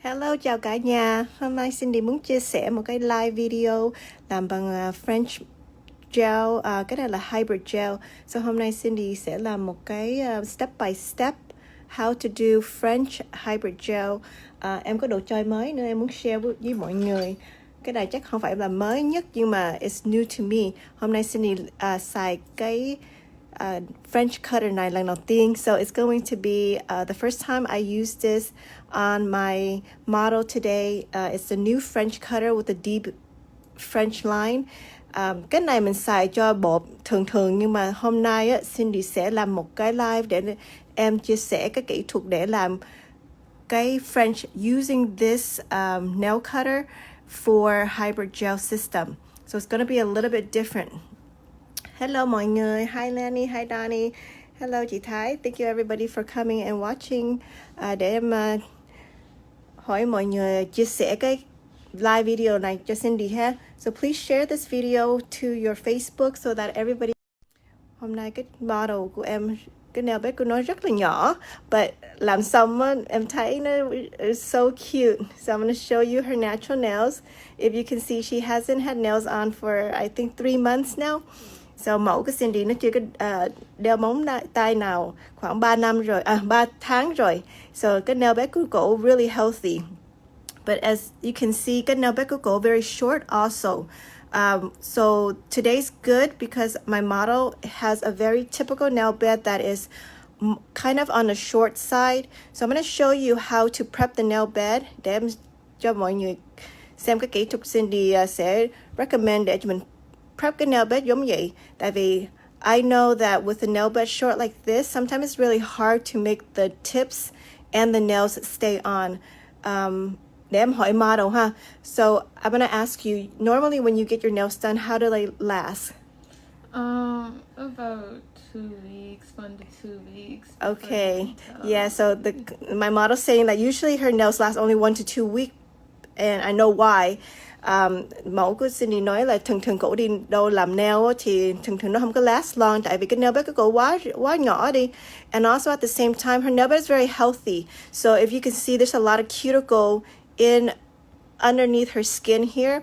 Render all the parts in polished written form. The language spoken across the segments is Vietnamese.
Hello, chào cả nhà. Hôm nay Cindy muốn chia sẻ một cái live video làm bằng French gel. Cái này là Hybrid Gel. So hôm nay Cindy sẽ làm một cái step by step how to do French Hybrid Gel. Em có đồ chơi mới nữa em muốn share với mọi người. Cái này chắc không phải là mới nhất nhưng mà it's new to me. Hôm nay Cindy xài cái French cutter này lần đầu tiên. So it's going to be the first time I use this on my model today. It's a new French cutter with a deep French line. Cái này mình xài cho bộ thường nhưng mà hôm nay á, Cindy sẽ làm một cái live để em chia sẻ cái kỹ thuật để làm cái French using this nail cutter for hybrid gel system. So it's going to be a little bit different. Hello mọi người. Hi Lanny, hi Donnie. Hello chị Thái. Thank you everybody for coming and watching. Để em hỏi mọi người chia sẻ cái live video này cho Cindy ha. So please share this video to your Facebook so that everybody. Hôm nay cái model của em, cái nail bed của nó rất là nhỏ, but làm xong á, em thấy nó is so cute. So I'm going to show you her natural nails. If you can see, she hasn't had nails on for I think 3 months now. So mẫu của Cindy nó chưa có đeo móng tay nào khoảng 3 năm rồi, 3 tháng rồi. So cái nail bed của cổ really healthy. But as you can see, cái nail bed của cổ very short also. So today's good because my model has a very typical nail bed that is kind of on the short side. So I'm going to show you how to prep the nail bed. Để em cho mọi người xem cái kỹ thuật Cindy sẽ recommend để cho mình prep cái nail bed giống vậy. Tại vì I know that with a nail bed short like this, sometimes it's really hard to make the tips and the nails stay on. Để em hỏi model ha. So I'm gonna ask you, normally when you get your nails done, how do they last? About 2 weeks, 1 to 2 weeks. Okay. Yeah, so my model's saying that usually her nails last only 1 to 2 weeks, and I know why. Mẫu của Cindy nói là thường cổ đi đâu làm nail thì thường nó không có last long tại vì cái nail bed của cổ quá nhỏ đi. And also at the same time, her nail bed is very healthy. So if you can see, there's a lot of cuticle in underneath her skin here.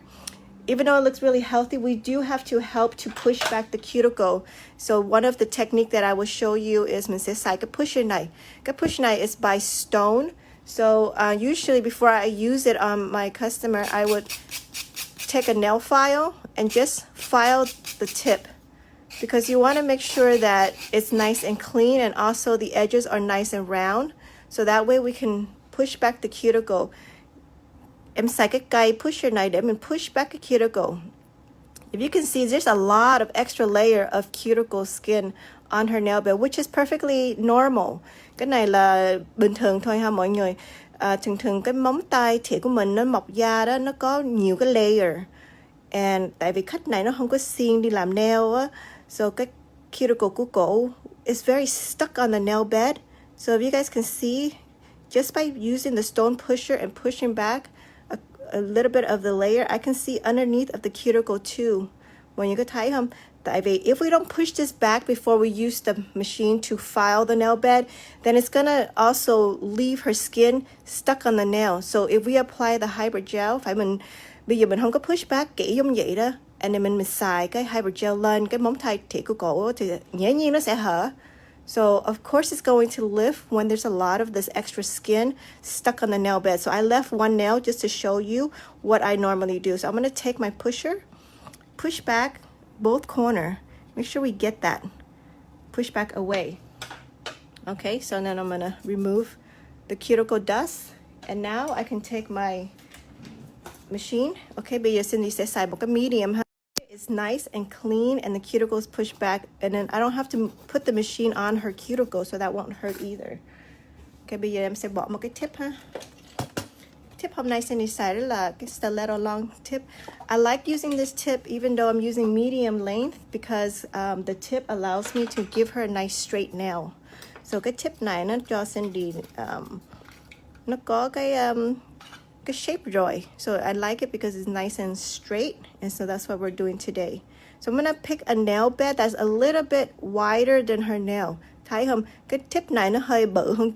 Even though it looks really healthy, we do have to help to push back the cuticle. So one of the technique that I will show you is mình sẽ xài cái pusher này. Cái pusher này is by Stone. So usually before I use it on my customer, I would take a nail file and just file the tip because you want to make sure that it's nice and clean and also the edges are nice and round. So that way we can push back the cuticle. Em xài cái cây pusher này để mình push back the cuticle. If you can see, there's a lot of extra layer of cuticle skin on her nail bed, which is perfectly normal. Cái này là bình thường thôi ha mọi người. Thường cái móng tay thịa của mình nó mọc da đó, nó có nhiều cái layer. And tại vì khách này nó không có siêng đi làm nail á, so cái cuticle của cổ is very stuck on the nail bed. So if you guys can see, just by using the stone pusher and pushing back a little bit of the layer, I can see underneath of the cuticle too. Mọi người có thấy không? Tại vì if we don't push this back before we use the machine to file the nail bed, then it's gonna also leave her skin stuck on the nail. So if we apply the hybrid gel, bây giờ mình không có push back kỹ giống vậy đó, and then mình xài cái hybrid gel lên cái móng tay thịt của cổ thì dĩ nhiên nó sẽ hở. So of course it's going to lift when there's a lot of this extra skin stuck on the nail bed. So I left one nail just to show you what I normally do. So I'm going to take my pusher, push back both corner. Make sure we get that. Push back away. Okay, so then I'm going to remove the cuticle dust. And now I can take my machine. Okay, bây giờ Cindy sẽ xài một cái medium ha. It's nice and clean and the cuticles push back, and then I don't have to put the machine on her cuticle so that won't hurt either. Okay, bây giờ em sẽ bỏ một cái tip ha. Tip hôm nay Cindy xài đó là cái stiletto long tip. I like using this tip even though I'm using medium length because the tip allows me to give her a nice straight nail. So cái tip này nó cho Cindy nó có cái shape rồi. So I like it because it's nice and straight, and so that's what we're doing today. So I'm gonna pick a nail bed that's a little bit wider than her nail. Thấy không? Cái tip này nó hơi bự hơn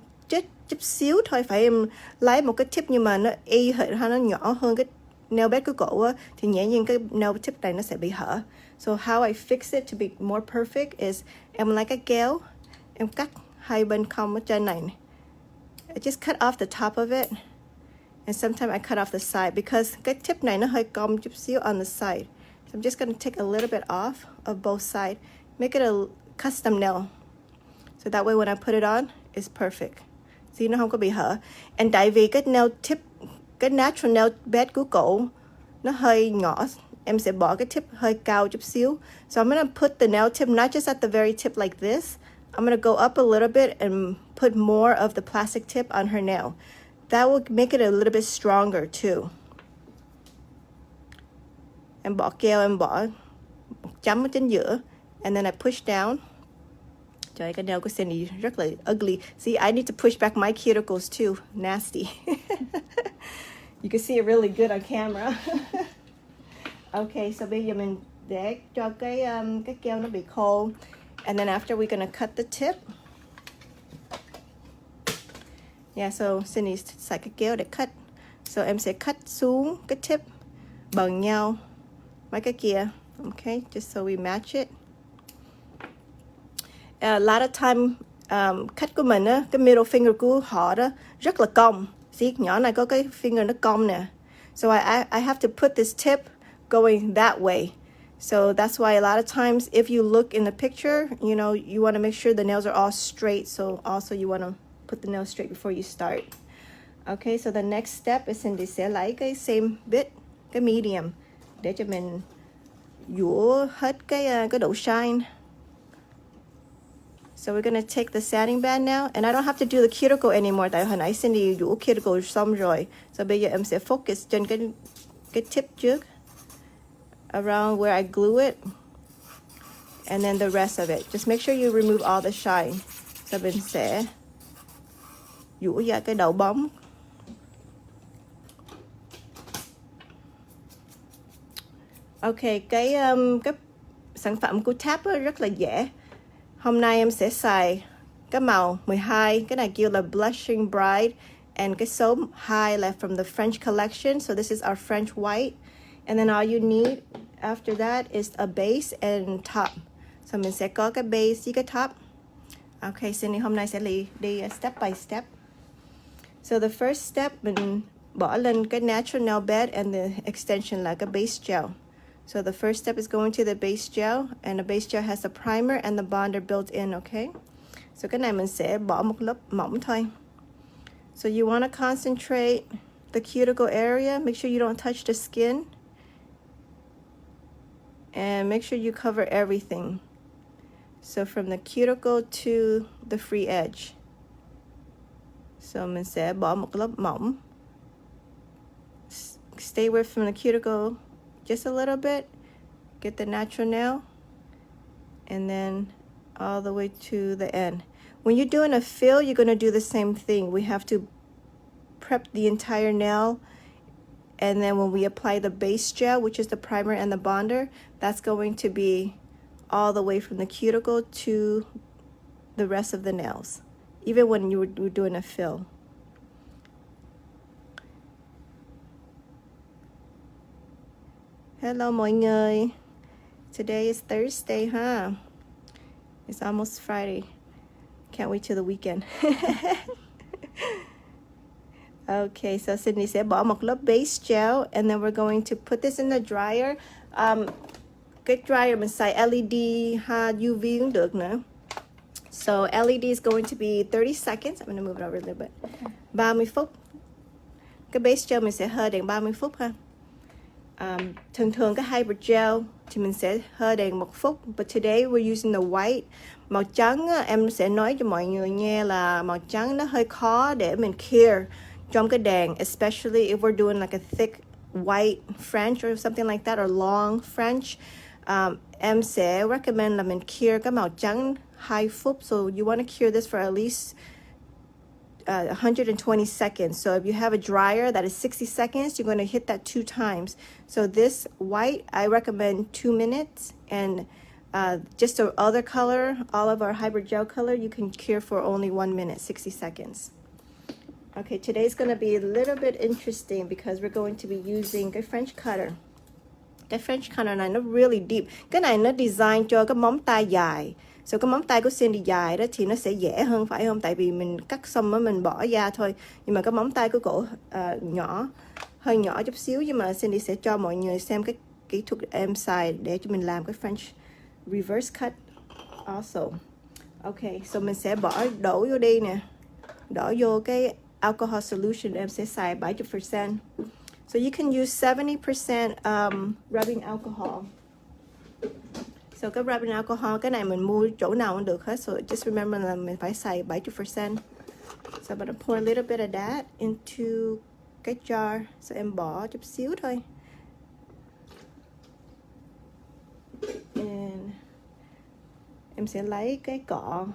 chút xíu thôi, phải em lấy một cái tip nhưng mà nó y hệt hay nó nhỏ hơn cái nail bed của cổ á, thì nhẹ nhiên cái nail tip này nó sẽ bị hở. So how I fix it to be more perfect is em lấy cái kéo, em cắt hai bên cong ở trên này. I just cut off the top of it. And sometimes I cut off the side because cái tip này nó hơi cong chút xíu on the side. So I'm just going to take a little bit off of both sides. Make it a custom nail. So that way when I put it on, it's perfect. See, nó không có bị hở. And tại vì cái nail tip, cái natural nail bed của cổ nó hơi nhỏ, em sẽ bỏ cái tip hơi cao chút xíu. So I'm going to put the nail tip not just at the very tip like this. I'm going to go up a little bit and put more of the plastic tip on her nail. That will make it a little bit stronger too. Em bỏ keo, em bỏ chấm ở trên giữa. And then I push down. Trời ơi, cái nail của Cindy rất là ugly. See, I need to push back my cuticles too. Nasty. You can see it really good on camera. Okay, so bây giờ mình để cho cái keo nó bị khô. And then after we're gonna cut the tip. Yeah, so Cindy xài cái kéo để cut. So em sẽ cut xuống cái tip bằng nhau mấy cái kia. Okay, just so we match it. A lot of time cut của mình á, cái middle finger của họ đó rất là cong. See, nhỏ này có cái finger nó cong nè. So I have to put this tip going that way. So that's why a lot of times if you look in the picture, you know, you want to make sure the nails are all straight. So also you want to put the nail straight before you start. Okay, so the next step is Cindy sẽ lấy cái same bit, cái medium để cho mình dũa hết cái độ shine. So we're gonna take the sanding band now, and I don't have to do the cuticle anymore. Tại hồi nãy Cindy dũa cuticle xong rồi. So bây giờ em sẽ focus trên cái tip trước, around where I glue it, and then the rest of it. Just make sure you remove all the shine. So mình sẽ dũa ra cái đầu bóng. Ok, cái sản phẩm của T.A.P rất là dễ. Hôm nay em sẽ xài cái màu 12, cái này kêu là Blushing Bride, and cái số 2 là from the French collection. So this is our French white. And then all you need after that is a base and top. So mình sẽ có cái base với cái top. Ok, Cindy hôm nay sẽ đi step by step. So the first step, mình bỏ lên cái natural nail bed and the extension là cái base gel. So the first step is going to the base gel, and the base gel has the primer and the bonder built in, okay? So cái này mình sẽ bỏ một lớp mỏng thôi. So you want to concentrate the cuticle area. Make sure you don't touch the skin. And make sure you cover everything. So from the cuticle to the free edge. So mình sẽ bỏ một lớp mỏng. Stay away from the cuticle just a little bit. Get the natural nail. And then all the way to the end. When you're doing a fill, you're going to do the same thing. We have to prep the entire nail. And then when we apply the base gel, which is the primer and the bonder, that's going to be all the way from the cuticle to the rest of the nails, even when you were doing a fill. Hello mọi người. Today is Thursday, huh? It's almost Friday. Can't wait till the weekend. Okay, so Cindy sẽ bỏ một lớp base gel, and then we're going to put this in the dryer. Cái dryer mình xài LED ha, UV cũng được nữa. So LED is going to be 30 seconds. I'm going to move it over a little bit. 30 phút. Cái base gel mình sẽ hơi đèn 30 phút ha. Thường cái hybrid gel thì mình sẽ hơi đèn 1 phút. But today we're using the white. Màu trắng em sẽ nói cho mọi người nghe là màu trắng nó hơi khó để mình cure trong cái đèn, especially if we're doing like a thick white French or something like that, or long French. Em sẽ recommend là mình cure cái màu trắng 2 phút. So you want to cure this for at least 120 seconds. So if you have a dryer that is 60 seconds, you're going to hit that 2 times. So this white, I recommend 2 minutes. And just the other color, all of our hybrid gel color, you can cure for only 1 minute, 60 seconds. Okay, today's gonna be a little bit interesting because we're going to be using cái French cutter. Cái French cutter này nó really deep. Cái này nó design cho cái móng tay dài. So cái móng tay của Cindy dài đó thì nó sẽ dễ hơn phải không? Tại vì mình cắt xong mới mình bỏ da thôi. Nhưng mà cái móng tay của cổ nhỏ, hơi nhỏ chút xíu. Nhưng mà Cindy sẽ cho mọi người xem cái kỹ thuật em xài để cho mình làm cái French reverse cut also. Okay, so mình sẽ đổ vô đi nè. Đổ vô cái alcohol solution em sẽ xài 70%. So you can use 70% rubbing alcohol. So cái rubbing alcohol, cái này mình mua chỗ nào cũng được hết. So just remember là mình phải xài 70%. So I'm gonna pour a little bit of that into cái jar. So em bỏ chút xíu thôi. And em sẽ lấy cái cọ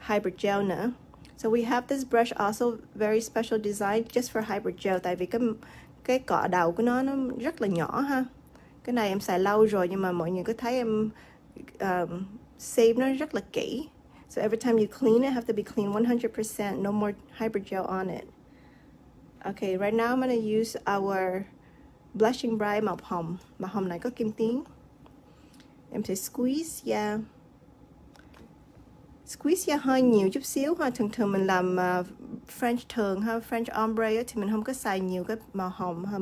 Hybrid Gel nữa. So we have this brush also very special design just for Hybrid Gel. Tại vì cái cọ đầu của nó rất là nhỏ ha. Cái này em xài lâu rồi nhưng mà mọi người có thấy em save nó rất là kỹ. So every time you clean it, have to be clean 100%. No more Hybrid Gel on it. Okay, right now I'm gonna use our blushing bright màu hồng. Màu hồng này có kim tuyến. Em sẽ squeeze da. Squeeze da hơi nhiều chút xíu ha. Thường mình làm French thường ha, French ombre thì mình không có xài nhiều cái màu hồng ha,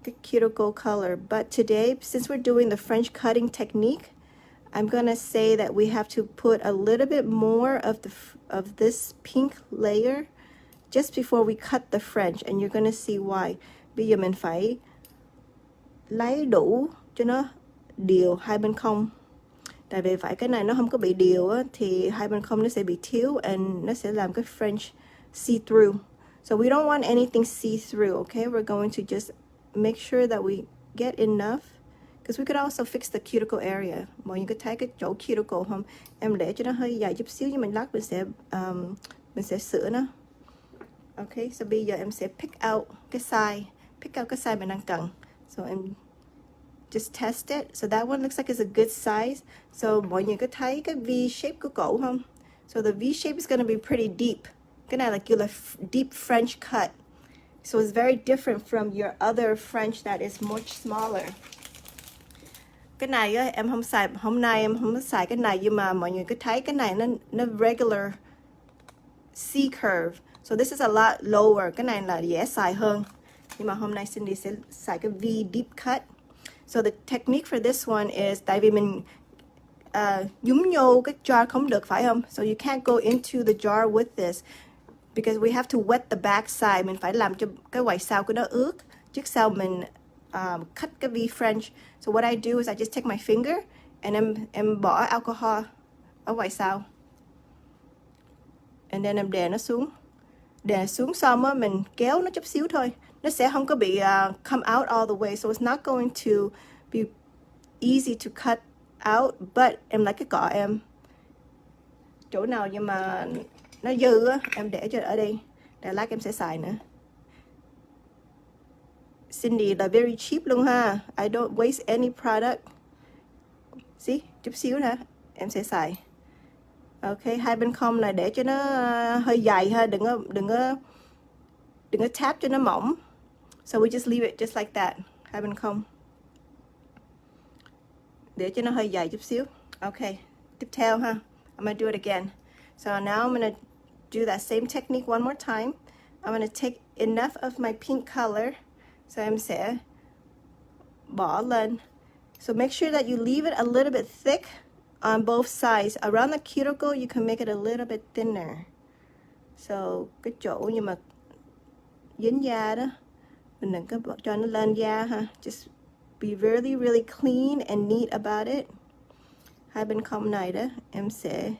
cái cuticle color. But today, since we're doing the French cutting technique, I'm gonna say that we have to put a little bit more of this pink layer just before we cut the French, and you're gonna see why. Bây giờ mình phải lấy đủ cho nó đều hai bên không. Tại vì phải cái này nó không có bị đều á, thì hai bên không nó sẽ bị thiếu and nó sẽ làm cái French see through. So we don't want anything see through, okay? We're going to just make sure that we get enough, because we could also fix the cuticle area. Mọi người có thấy cái chỗ cuticle không? Em để cho nó hơi dài chút xíu nhưng mình lát mình sẽ sửa nó. Okay, so bây giờ em sẽ pick out cái size mình đang cần. So em just test it. So that one looks like it's a good size. So mọi người có thấy cái V shape của cổ không? So the V shape is going to be pretty deep. Cái này là kiểu là deep French cut. So it's very different from your other French that is much smaller. Cái này á, em không xài, hôm nay em không có xài cái này, nhưng mà mọi người có thấy cái này nó regular C curve. So this is a lot lower. Cái này là dễ xài hơn. Nhưng mà hôm nay Cindy sẽ xài cái V deep cut. So the technique for this one is, tại vì mình nhúng vô cái jar không được phải không? So you can't go into the jar with this because we have to wet the back side. Mình phải làm cho cái ngoài sau của nó ướt trước sau mình cut cái V French. So what I do is I just take my finger and em bỏ alcohol ở ngoài sau. And then em đè nó xuống. Đè xuống xong á, mình kéo nó chút xíu thôi. Nó sẽ không có bị come out all the way. So it's not going to be easy to cut out. But em lấy cái cọ em. Chỗ nào nhưng mà nó dư á, em để cho ở đây. Để lát em sẽ xài nữa. Cindy là very cheap luôn ha. I don't waste any product. See, chút xíu nữa em sẽ xài. Ok, hai bên không là để cho nó hơi dày ha, đừng có tap cho nó mỏng. So we just leave it just like that. Hai bên không. Để cho nó hơi dày chút xíu. Ok, tiếp theo ha. I'm gonna do it again. So now I'm gonna do that same technique one more time. I'm gonna take enough of my pink color. So em sẽ bỏ lên. So make sure that you leave it a little bit thick on both sides. Around the cuticle, you can make it a little bit thinner. So cái chỗ nhưng mà dính da đó, mình đừng có bỏ cho nó lên da ha. Just be really, really clean and neat about it. Hai bên không này đó, em sẽ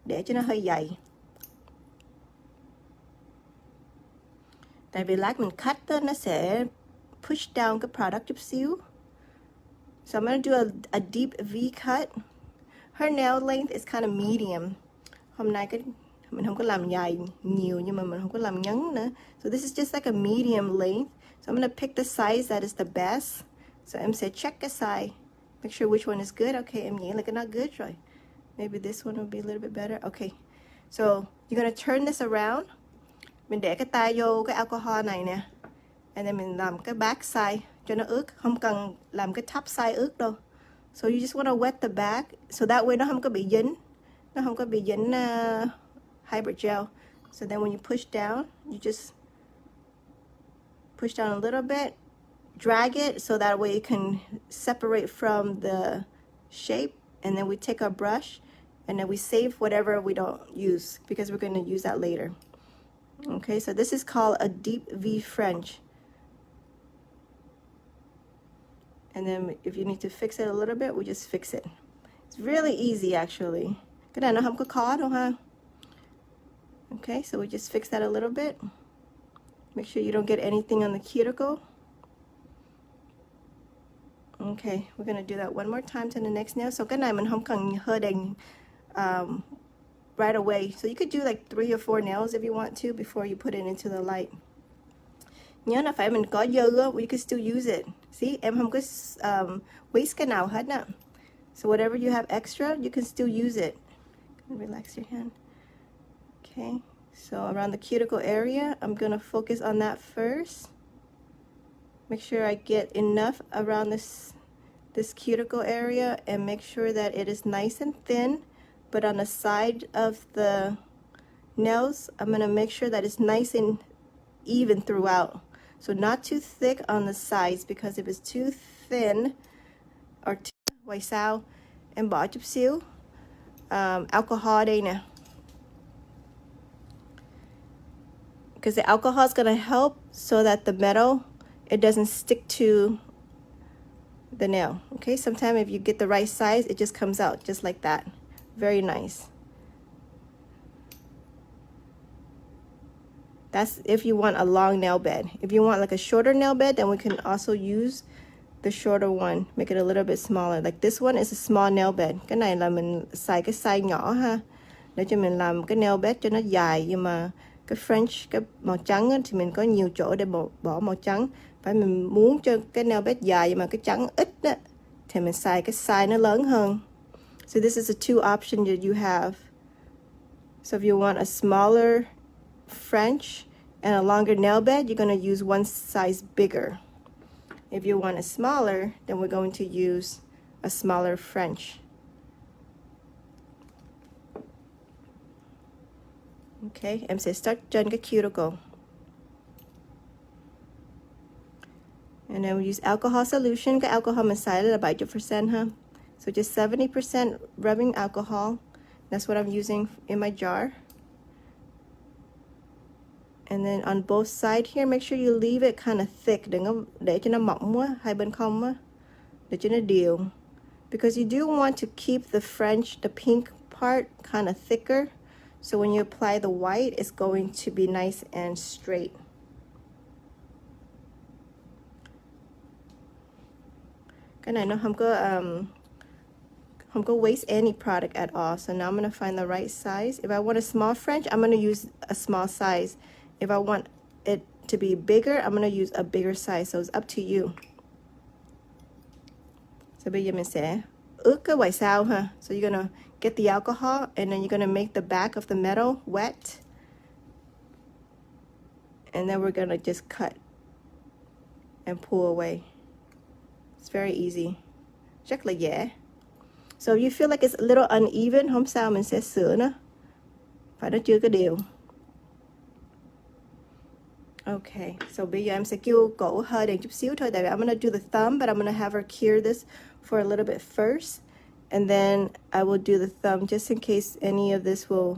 để cho nó hơi dày. Tại vì lát mình cut đó, nó sẽ push down cái product chút xíu. So I'm going to do a deep V cut. Her nail length is kind of medium. Hôm nay mình không có làm dài nhiều nhưng mà mình không có làm ngắn nữa. So this is just like a medium length. So I'm going to pick the size that is the best. So em sẽ check cái size. Make sure which one is good. Okay, em nghĩ là cái nó good rồi. Maybe this one will be a little bit better. Okay. So you're going to turn this around. Mình để cái tay vô cái alcohol này nè. And then mình làm cái back side cho nó ướt. Không cần làm cái top side ướt đâu. So you just want to wet the back. So that way nó không có bị dính. Nó không có bị dính hybrid gel. So then when you push down, you just push down a little bit. Drag it so that way it can separate from the shape. And then we take our brush and then we save whatever we don't use because we're going to use that later. Okay, so this is called a deep V French. And then if you need to fix it a little bit, we just fix it. It's really easy actually. Cái này nó không có khó đâu ha. Okay, so we just fix that a little bit. Make sure you don't get anything on the cuticle. Okay, we're gonna do that one more time to the next nail. So cái này mình không cần hơi đành right away. So you could do like 3 or 4 nails if you want to before you put it into the light. Nhớ là phải mình có dư á, we could still use it. See, em không có waste cái nào hết nè. So whatever you have extra, you can still use it. Relax your hand. Okay, so around the cuticle area, I'm gonna focus on that first. Make sure I get enough around this cuticle area and make sure that it is nice and thin, but on the side of the nails, I'm gonna make sure that it's nice and even throughout. So not too thick on the sides, because if it's too thin or too quay sao, em bỏ chút xíu alcohol đây nè. Because the alcohol is gonna help so that the metal, it doesn't stick to the nail. Okay, sometimes if you get the right size, it just comes out just like that. Very nice. That's if you want a long nail bed. If you want like a shorter nail bed, then we can also use the shorter one. Make it a little bit smaller. Like this one is a small nail bed. Cái này là mình xài cái size nhỏ ha. Để cho mình làm cái nail bed cho nó dài. Nhưng mà cái French, cái màu trắng á, thì mình có nhiều chỗ để bỏ màu trắng. Phải mình muốn cho cái nail bed dài nhưng mà cái trắng ít á, thì mình xài cái size nó lớn hơn. So this is the 2 options that you have. So if you want a smaller French and a longer nail bed, you're going to use one size bigger. If you want a smaller, then we're going to use a smaller French. Okay, em sẽ start trên cái cuticle. And then we use alcohol solution. Cái alcohol mình xài là 70% ha. So just 70% rubbing alcohol. That's what I'm using in my jar. And then on both sides here, make sure you leave it kind of thick. Đừng có để cho nó mỏng quá, hai bên không á. Để cho nó đều. Because you do want to keep the French, the pink part kind of thicker. So when you apply the white, it's going to be nice and straight. Cái này nó không có waste any product at all. So now I'm going to find the right size. If I want a small French, I'm going to use a small size. If I want it to be bigger, I'm going to use a bigger size. So it's up to you. So bây giờ mình sẽ ướt cái quầy sao ha. So you're going to get the alcohol and then you're going to make the back of the metal wet. And then we're going to just cut and pull away. It's very easy. Rất là dễ. So if you feel like it's a little uneven, không sao, mình sẽ sửa nó. Phải nó chưa có đều. Okay, so bây giờ em sẽ kêu cổ hơi đèn chút xíu thôi. Tại vì I'm going to do the thumb, but I'm going to have her cure this for a little bit first. And then I will do the thumb just in case any of this will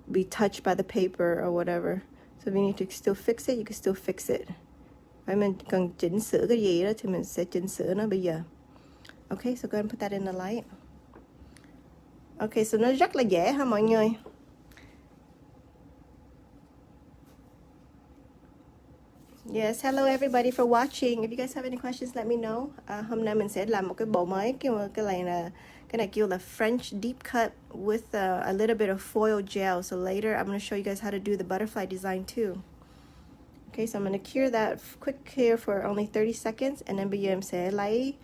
be touched by the paper or whatever. So if you need to still fix it, you can still fix it. Phải mình cần chỉnh sửa cái gì đó thì mình sẽ chỉnh sửa nó bây giờ. Okay, so go ahead and put that in the light. Okay, so nó rất là dễ ha mọi người. Yes, hello everybody for watching. If you guys have any questions, let me know. Hôm nay mình sẽ làm một cái bộ mới. Cái này kêu là French deep cut with a little bit of foil gel. So later I'm going to show you guys how to do the butterfly design too. Okay, so I'm going to cure that quick cure for only 30 seconds. And then bây giờ em sẽ lấy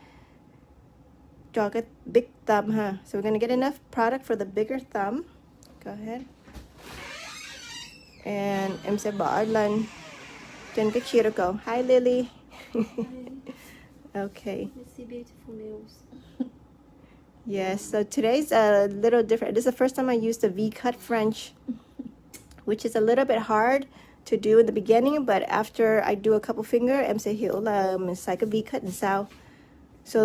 cho cái big thumb ha. So we're going to get enough product for the bigger thumb. Go ahead. And em sẽ bỏ lên trên cái cuticle. Hi Lily. Okay. I see beautiful nails. Yes, so today's a little different. This is the first time I used the V-cut French, which is a little bit hard to do in the beginning, but after I do a couple finger, em sẽ hiểu là mình xài cái V-cut làm sao. So,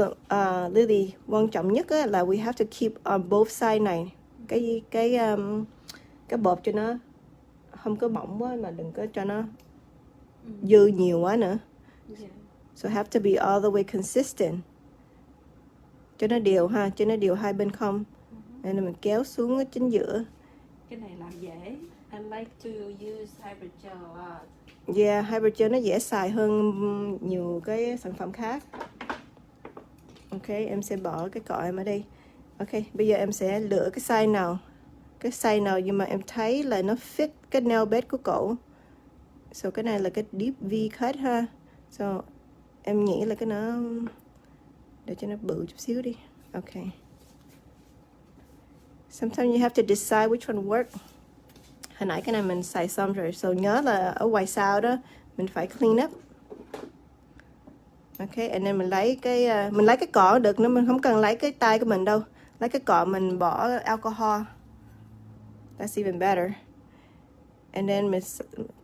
Lily, quan trọng nhất là we have to keep on both side này. Cái bột cho nó không có mỏng quá mà đừng có cho nó dư nhiều quá nữa. Yeah. So have to be all the way consistent. Cho nó đều ha, cho nó đều hai bên không. Nên mình kéo xuống ở chính giữa. Cái này làm dễ. I like to use hybrid gel a lot. Yeah, Hybrid Gel nó dễ xài hơn nhiều cái sản phẩm khác. Ok, em sẽ bỏ cái cọ em ở đây. Ok, bây giờ em sẽ lựa cái size nào. Cái size nào nhưng mà em thấy là nó fit cái nail bed của cổ. So cái này là cái deep V cut ha. So em nghĩ là cái nó để cho nó bự chút xíu đi. Ok. Sometimes you have to decide which one work. Hồi nãy cái này mình xài xong rồi. So nhớ là ở ngoài sau đó mình phải clean up. Ok, and then mình lấy cái cọ được nữa, mình không cần lấy cái tay của mình đâu. Lấy cái cọ mình bỏ alcohol. That's even better. And then mình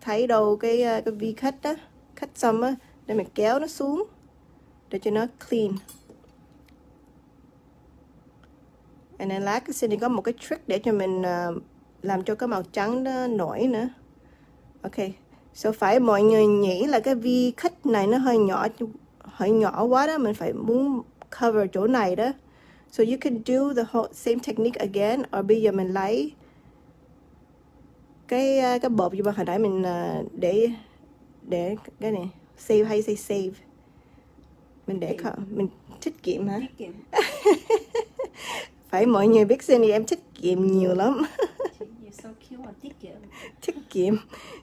thấy đâu cái V cut đó, cut xong á, để mình kéo nó xuống để cho nó clean. And then lát cái Cindy có một cái trick để cho mình làm cho cái màu trắng nó nổi nữa. Ok, so phải mọi người nghĩ là cái V cut này nó hơi nhỏ quá đó, mình phải muốn cover chỗ này đó. So you can do the whole same technique again, or bây giờ mình lấy cái bột như mà hồi nãy mình để cái này save hay say save, mình để mình tiết kiệm hả? Tiết kiệm. Phải mọi người biết Cindy em tiết kiệm nhiều lắm. You're so cute. Tiết kiệm. Tiết kiệm.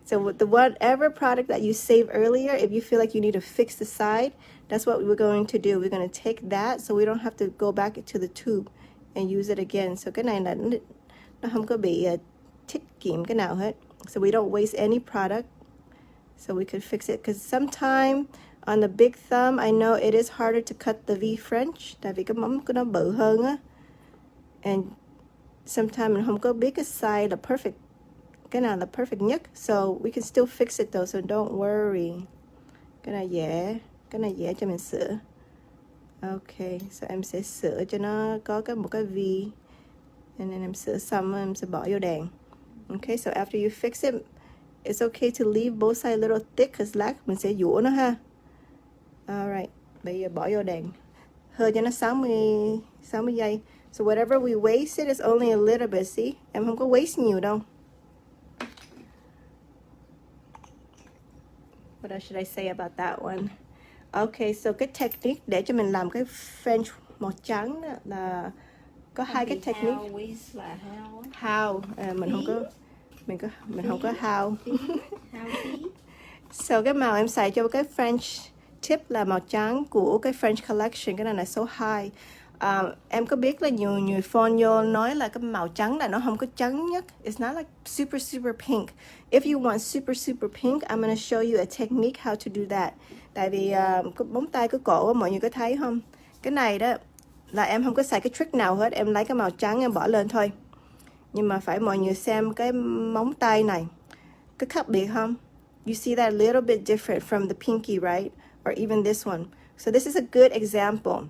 So with whatever product that you saved earlier, if you feel like you need to fix the side, that's what we're going to do. We're going to take that so we don't have to go back to the tube and use it again. So cái này là nó không có bị tiết kiệm cái nào hết. So we don't waste any product. So we could fix it. Because sometimes on the big thumb, I know it is harder to cut the V French. Tại vì cái móng của nó bự hơn á. And sometimes mình không có biết cái size là perfect. Cái nào là perfect nhất. So we can still fix it though. So don't worry. Cái này dễ cho mình sửa. Ok. So em sẽ sửa cho nó có một cái V. And then em sửa xong em sẽ bỏ vô đèn. Okay, so after you fix it, it's okay to leave both sides a little thick because lát mình sẽ dũa nó ha. Alright, bây giờ bỏ vô đèn. Hơi cho nó 60 giây. So whatever we waste it is only a little bit, see? Em không có waste nhiều đâu. What else should I say about that one? Okay, so cái technique để cho mình làm cái French màu trắng đó là có hai cái technique. How with là how. How mình không có how. How tí. So cái màu em xài cho cái French tip là màu trắng của cái French collection. Cái này là so high. Em có biết là nhiều phone vô nói là cái màu trắng là nó không có trắng nhất. It's not like super pink. If you want super pink, I'm gonna show you a technique how to do that. Tại vì cái móng tay của cổ mọi người có thấy không? Cái này đó là em không có xài cái trick nào hết. Em lấy cái màu trắng em bỏ lên thôi. Nhưng mà phải mọi người xem cái móng tay này. Có khác biệt không? You see that a little bit different from the pinky, right? Or even this one. So this is a good example.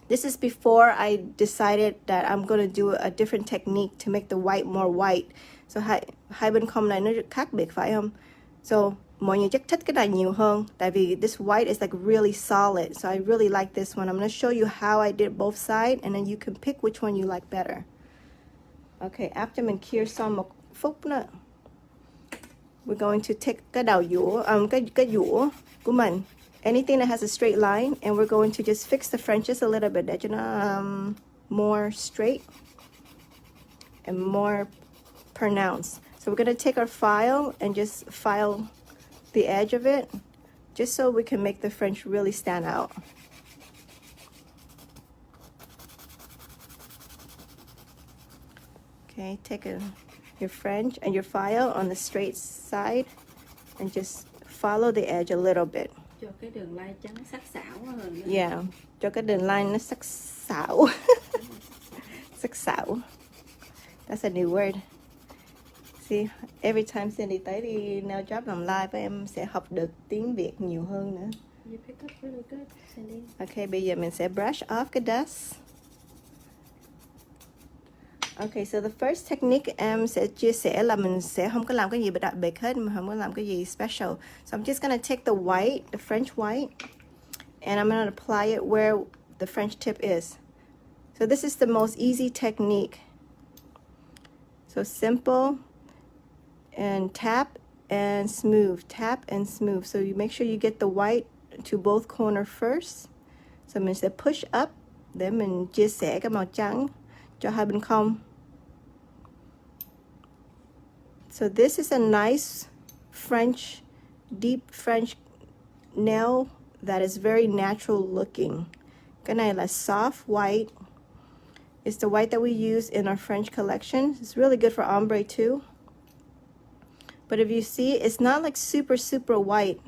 This is before I decided that I'm going to do a different technique to make the white more white. So hai bên không này nó khác biệt phải không? So mọi người chắc thích cái này nhiều hơn. Tại vì this white is like really solid. So I really like this one. I'm going to show you how I did both sides. And then you can pick which one you like better. Okay, after mình cure xong một phút nữa, we're going to take cái đầu dũa, cái dũa của mình. Anything that has a straight line, and we're going to just fix the Frenches a little bit để cho nó more straight and more pronounced. So we're going to take our file and just file the edge of it, just so we can make the French really stand out. Okay, take your French and your file on the straight side and just follow the edge a little bit. Cho cái đường line trắng sắc sảo hơn. Yeah, cho cái đường line nó sắc sảo. Sắc sảo. That's a new word. See, every time Cindy tới đi nail job làm live với em sẽ học được tiếng Việt nhiều hơn nữa. You pick up really good, Cindy. Ok, bây giờ mình sẽ brush off cái dust. Okay, so the first technique em sẽ chia sẻ là mình sẽ không có làm cái gì đặc biệt hết, mình không có làm cái gì special. So I'm just gonna take the white, the French white, and I'm gonna apply it where the French tip is. So this is the most easy technique. So simple and tap and smooth, tap and smooth. So you make sure you get the white to both corners first. So mình sẽ push up để mình chia sẻ cái màu trắng cho hai bên không. So this is a nice French, deep French nail that is very natural looking. Cái này là soft white. It's the white that we use in our French collection. It's really good for ombre too. But if you see, it's not like super white.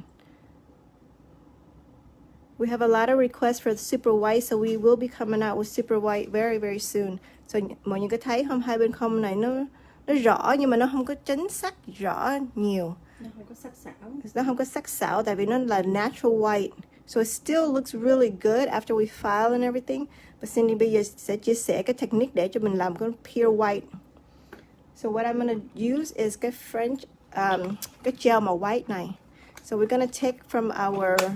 We have a lot of requests for super white, so we will be coming out with super white very soon. So mọi người có thấy không, hai bên không này nó rõ nhưng mà nó không có chính xác rõ nhiều. Nó không có sắc sảo. Nó không có sắc sảo tại vì nó là natural white. So it still looks really good after we file and everything. But Cindy bây giờ sẽ chia sẻ cái technique để cho mình làm cái pure white. So what I'm gonna use is cái French, cái gel màu white này. So we're gonna take from our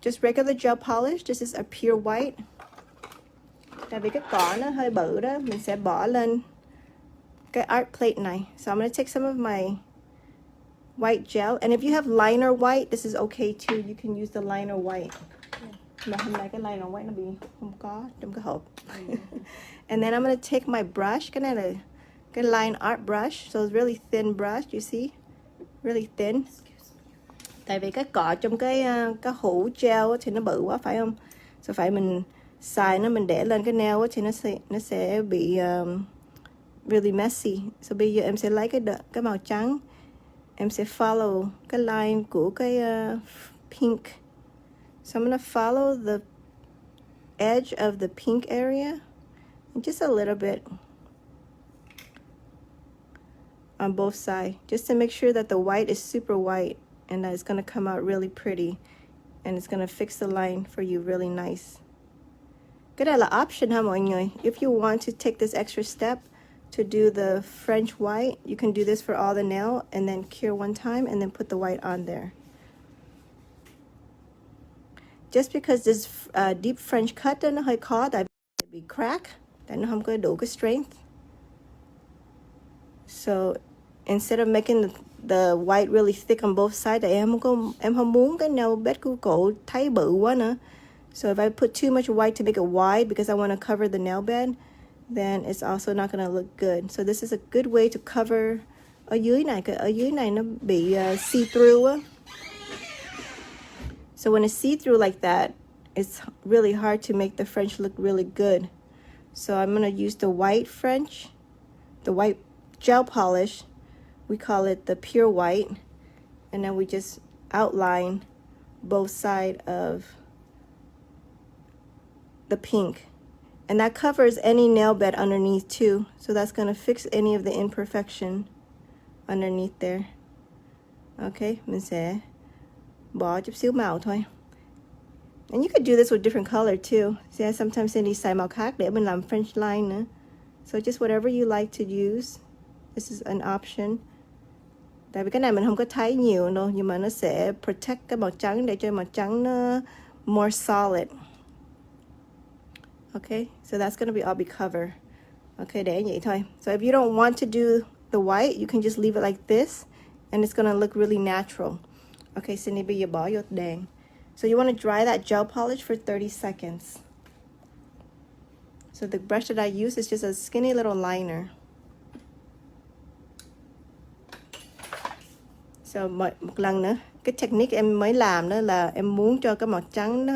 just regular gel polish. This is a pure white. Tại vì cái cỏ nó hơi bự đó, mình sẽ bỏ lên cái art plate này. So I'm gonna take some of my white gel, and if you have liner white, this is okay too. You can use the liner white. Mà hôm nay cái liner white nó bị không có trong cái hộp. And then I'm gonna take my brush. Cái này là cái line art brush, so it's really thin brush. You see, really thin. Tại vì cái cọ trong cái hũ gel thì nó bự quá phải không? So phải mình xài nó, mình để lên cái nail thì nó sẽ bị really messy. So bây giờ em sẽ lấy cái màu trắng, em sẽ follow cái line của cái pink. So I'm gonna follow the edge of the pink area, just a little bit on both sides, just to make sure that the white is super white and that it's gonna come out really pretty, and it's gonna fix the line for you really nice. Cái này là option ha mọi người. If you want to take this extra step to do the French white, you can do this for all the nail and then cure one time and then put the white on there. Just because this deep French cut nó hơi khó tại vì bị crack, tại nó không có đủ cái strength. So instead of making the white really thick on both sides, tại em không muốn cái nail bed của cổ thấy bự quá nữa. So if I put too much white to make it wide because I want to cover the nail bed, then it's also not going to look good. So this is a good way to cover ở dưới này nó bị see-through á. So when it's see-through like that, it's really hard to make the French look really good. So I'm going to use the white French, the white gel polish. We call it the pure white. And then we just outline both sides of the pink. And that covers any nail bed underneath too. So that's going to fix any of the imperfection underneath there. Okay, mình sẽ bỏ chút xíu màu thôi. And you could do this with different color too. See, sometimes Cindy xài màu khác để mình làm French line nữa. So just whatever you like to use. This is an option. Tại vì cái này mình không có thấy nhiều đâu, nhưng mà nó sẽ protect cái màu trắng để cho màu trắng nó more solid. Okay, so that's gonna be cover. Okay, để vậy thôi. So if you don't want to do the white, you can just leave it like this, and it's gonna look really natural. Okay, Cindy, bây giờ bỏ vô đèn. So you want to dry that gel polish for 30 seconds. So the brush that I use is just a skinny little liner. So một lần nữa, cái technique em mới làm đó là em muốn cho cái màu trắng nó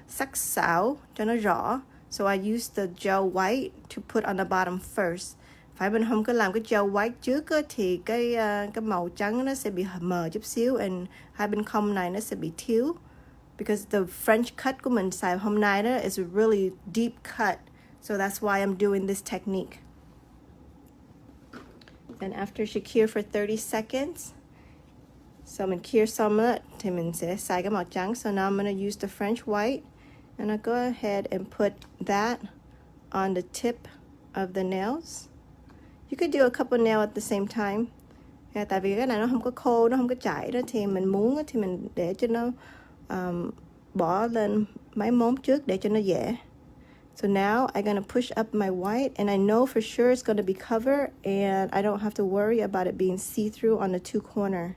sắc sảo, cho nó rõ. So I used the gel white to put on the bottom first. phải mình không có làm cái gel white trước á, thì cái màu trắng nó sẽ bị mờ chút xíu, and hai bên không này nó sẽ bị thiếu. Because the French cut của mình xài hôm nay đó is a really deep cut. So that's why I'm doing this technique. And after she cure for 30 seconds, so mình cure xong đó, thì mình sẽ xài cái màu trắng. So now I'm going to use the French white. And I'll go ahead and put that on the tip of the nails. You could do a couple nails at the same time. Tại vì cái này nó không có khô, nó không có chảy đó, thì mình muốn thì mình để cho nó bỏ lên mấy móng trước để cho nó dễ. So now I'm gonna push up my white, and I know for sure it's gonna be covered, and I don't have to worry about it being see-through on the two corner.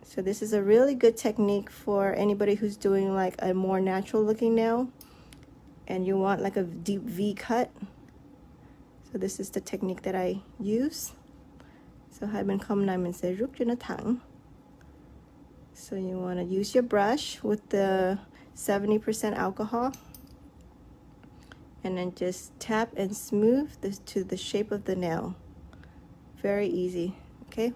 So this is a really good technique for anybody who's doing like a more natural looking nail and you want like a deep V cut. So this is the technique that I use. So hai bên không này mình sẽ rút cho nó thẳng. So you want to use your brush with the 70% alcohol, and then just tap and smooth this to the shape of the nail. Very easy. Okay,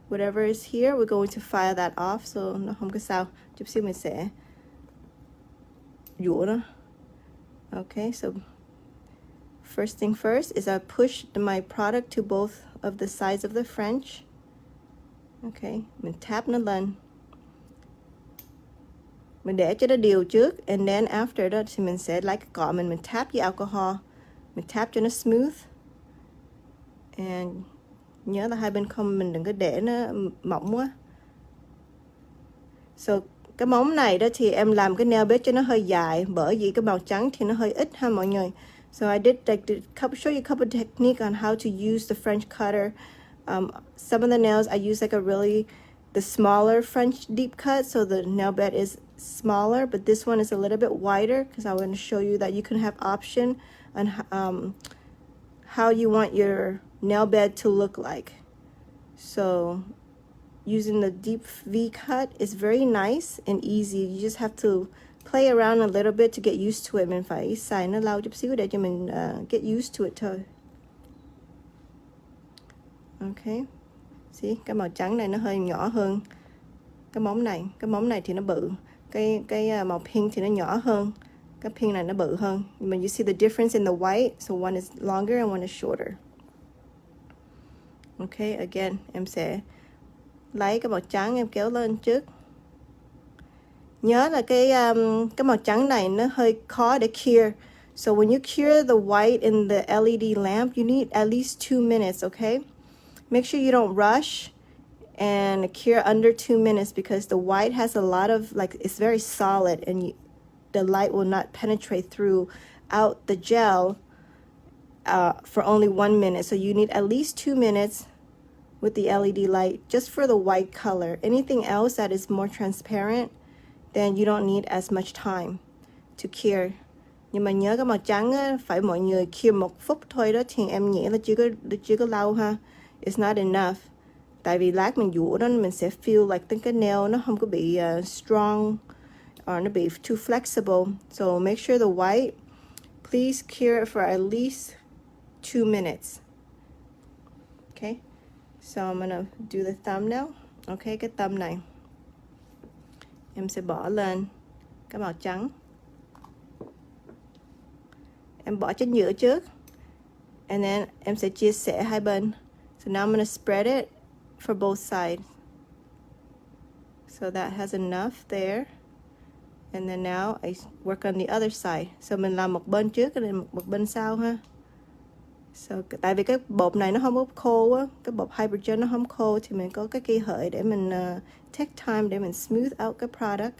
whatever is here, we're going to file that off. So nó không có sao. Chút xíu mình sẽ dũa nó. Okay, so first thing first is I push my product to both of the sides of the French. Okay, mình tap nó lên. Mình để cho nó đều trước, and then after đó thì mình sẽ lấy cái cọ mình tap với alcohol, mình tap cho nó smooth. And nhớ là hai bên không mình đừng có để nó mỏng quá. So cái móng này đó thì em làm cái nail bed cho nó hơi dài, bởi vì cái màu trắng thì nó hơi ít ha mọi người. So I did like show you a couple technique on how to use the French cutter. Some of the nails I use like a really the smaller French deep cut, so the nail bed is smaller, but this one is a little bit wider because I want to show you that you can have option on how you want your nail bed to look like. So using the deep V cut is very nice and easy. You just have to play around a little bit to get used to it. Mình phải xài nó lâu chút xíu để cho mình get used to it thôi. Okay. See, cái màu trắng này nó hơi nhỏ hơn cái móng này. Cái móng này thì nó bự. Cái màu pink thì nó nhỏ hơn. Cái pink này nó bự hơn. But you see the difference in the white. So one is longer and one is shorter. Okay, again, em sẽ lấy cái màu trắng em kéo lên trước. Nhớ là cái màu trắng này nó hơi khó để cure. So when you cure the white in the LED lamp, you need at least 2 minutes, okay? Make sure you don't rush and cure under 2 minutes because the white has a lot of, like, it's very solid and the light will not penetrate throughout the gel for only 1 minute. So you need at least 2 minutes with the LED light just for the white color. Anything else that is more transparent, then you don't need as much time to cure. Nhưng mà nhớ cái màu trắng á, phải mọi người cure 1 phút thôi đó, thì em nghĩ là chưa có lâu ha. It's not enough. Tại vì lát mình dũa đó mình sẽ feel like cái nail nó không có bị strong or nó bị too flexible. So make sure the white, please cure it for at least 2 minutes. Okay. So I'm gonna do the thumbnail. Okay, cái thumb này em sẽ bỏ lên cái màu trắng. Em bỏ trên giữa trước. And then em sẽ chia sẻ hai bên. So now I'm gonna spread it for both sides. So that has enough there. And then now I work on the other side. So mình làm một bên trước và một bên sau ha. So, tại vì cái bột này nó không có khô á, cái bột Hybrid Gel nó không khô, thì mình có cái cây hợi để mình take time để mình smooth out cái product.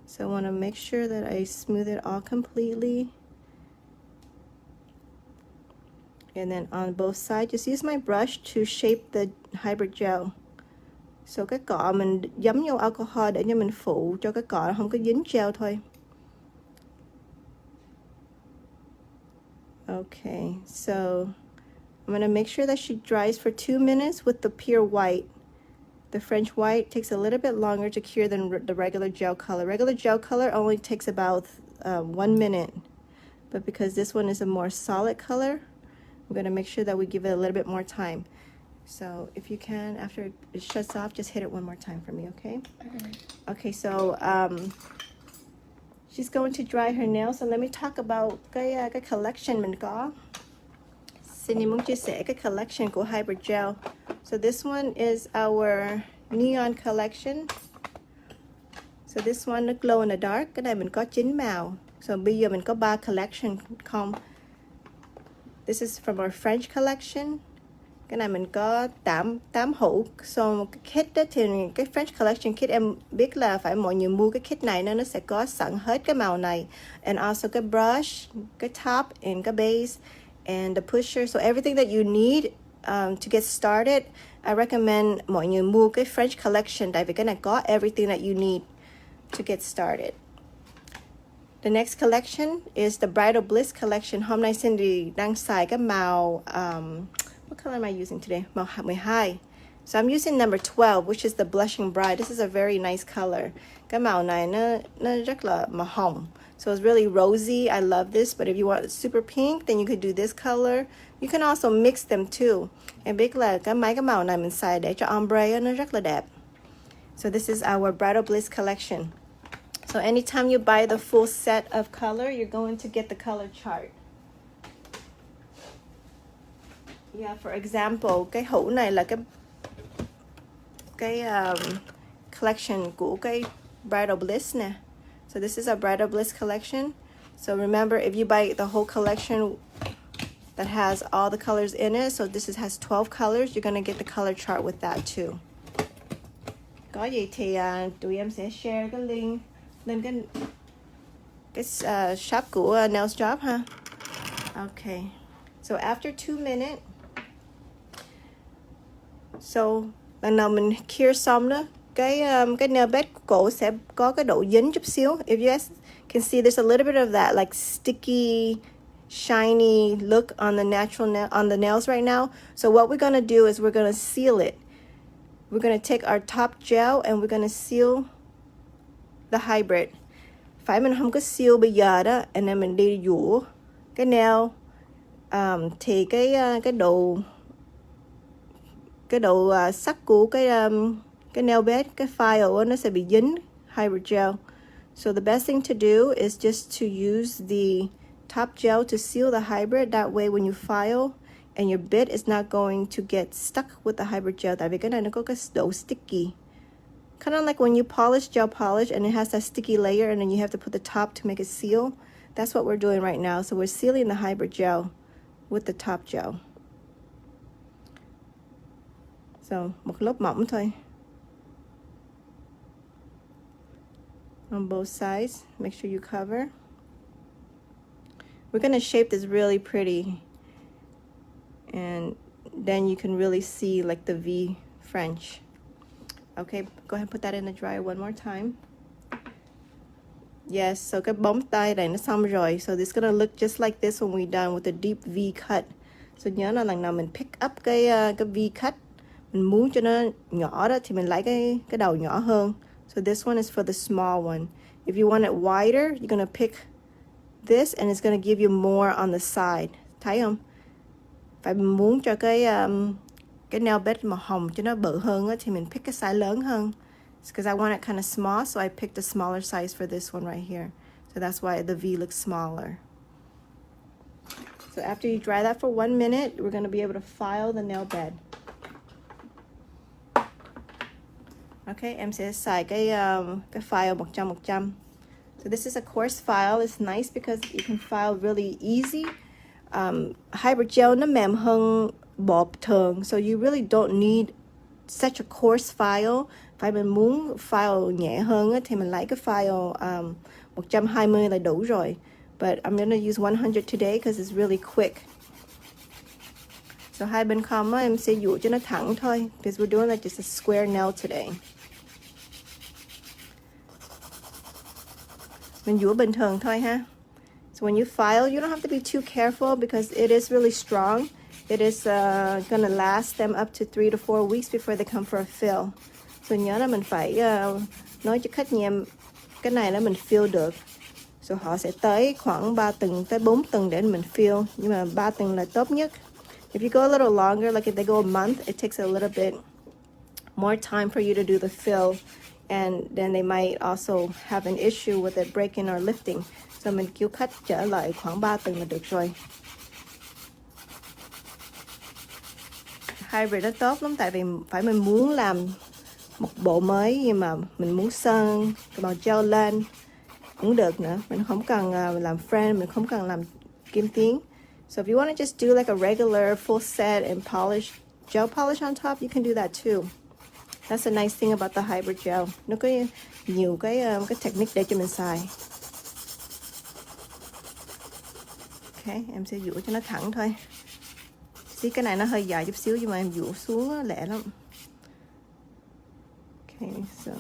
So I want to make sure that I smooth it all completely. And then on both sides, just use my brush to shape the Hybrid Gel. So cái cọ mình giấm vô alcohol để cho mình phụ cho cái cọ không có dính gel thôi. Okay, so I'm gonna make sure that she dries for 2 minutes with the pure white. The French white takes a little bit longer to cure than the regular gel color. Regular gel color only takes about 1 minute. But because this one is a more solid color, we're gonna make sure that we give it a little bit more time. So if you can, after it shuts off, just hit it one more time for me, okay? Okay, so she's going to dry her nails. So let me talk about cái collection mình có. Cindy muốn chia sẻ cái collection của Hybrid Gel. So this one is our neon collection. So this one nó glow in the dark. Cái này mình có 9 màu. So bây giờ mình có 3 collection không. This is from our French collection. Cái này mình có 8 hũ. So cái kit đó thì cái French collection kit em biết là phải mọi người mua cái kit này nó sẽ có sẵn hết cái màu này. And also cái brush, cái top and cái base and the pusher. So everything that you need to get started. I recommend mọi người mua cái French collection tại vì cái này có everything that you need to get started. The next collection is the Bridal Bliss collection. Hôm nay Cindy đang xài cái màu what color am I using today? Màu 12. So I'm using number 12, which is the Blushing Bride. This is a very nice color. Cái màu này nó rất là màu hồng. So it's really rosy. I love this. But if you want super pink, then you could do this color. You can also mix them too. Em biết là mấy cái màu này mình xài để cho ombre nó rất là đẹp. So this is our Bridal Bliss collection. So anytime you buy the full set of color, you're going to get the color chart. Yeah, for example, cái hũ này là cái collection của cái Bridal Bliss nè. So this is a Bridal Bliss collection. So remember, if you buy the whole collection that has all the colors in it, so this has 12 colors, you're gonna get the color chart with that too. Có gì thì tụi em sẽ share cái link lên cái shop của Nails Job ha. Okay. So after 2 minutes, so lần nào mình cure xong đó, cái nail bed của cổ sẽ có cái độ dính chút xíu. If you guys can see, there's a little bit of that like sticky, shiny look on the natural on the nails right now. So what we're gonna do is we're gonna seal it. We're gonna take our top gel and we're gonna seal the hybrid. Phải mình không có seal bây giờ đó, and then mình đi dũa cái nail, thì cái độ sắc của cái nail bed, cái file nó sẽ bị dính hybrid gel. So the best thing to do is just to use the top gel to seal the hybrid. That way when you file and your bit is not going to get stuck with the hybrid gel. Tại vì cái này nó có cái độ sticky. Kind of like when you polish gel polish and it has that sticky layer and then you have to put the top to make it seal. That's what we're doing right now. So we're sealing the hybrid gel with the top gel. So một lớp mỏng thôi. On both sides, make sure you cover. We're gonna shape this really pretty. And then you can really see like the V French. Okay, go ahead and put that in the dryer one more time. Yes, so cái bóng tay này nó xong rồi. So this is gonna look just like this when we're done with the deep V cut. So nhớ là lần nào mình pick up cái V cut, mình muốn cho nó nhỏ đó thì mình lấy cái đầu nhỏ hơn. So this one is for the small one. If you want it wider, you're gonna pick this and it's gonna give you more on the side. Thấy không? Phải muốn cho cái nail bed màu hồng cho nó bự hơn á, thì mình pick cái size lớn hơn. Because I want it kind of small, so I picked a smaller size for this one right here. So that's why the V looks smaller. So after you dry that for 1 minute, we're going to be able to file the nail bed. Okay, em sẽ xài cái file 100%. So this is a coarse file. It's nice because you can file really easy. Hybrid gel nó mềm hơn bột thường, so you really don't need such a coarse file. Phải mình muốn file nhẹ hơn á, thì mình lấy cái file 120 là đủ rồi. But I'm gonna use 100 today because it's really quick. So hai bên cong á, em sẽ dụ cho nó thẳng thôi, because we're doing like just a square nail today. Mình dụ bình thường thôi ha. So when you file, you don't have to be too careful because it is really strong. It is gonna last them up to 3 to 4 weeks before they come for a fill. So nhớ là mình phải nói cho khách nhà em cái này là mình fill được. So họ sẽ tới khoảng 3 tuần tới 4 tuần để mình fill, nhưng mà 3 tuần là tốt nhất. If you go a little longer, like if they go a month, it takes a little bit more time for you to do the fill, and then they might also have an issue with it breaking or lifting. So mình kêu khách trở lại khoảng 3 tuần là được rồi. Hybrid nó tốt lắm, tại vì phải mình muốn làm một bộ mới nhưng mà mình muốn sơn cái màu gel lên cũng được nữa. Mình không cần làm friend, mình không cần làm kim tuyến. So if you want to just do like a regular full set and polish, gel polish on top, you can do that too. That's a nice thing about the hybrid gel. Nó có nhiều cái technique để cho mình xài. Ok, em sẽ dũa cho nó thẳng thôi. Cái này nó hơi dài chút xíu nhưng mà em dũa xuống lẹ lắm. Okay, so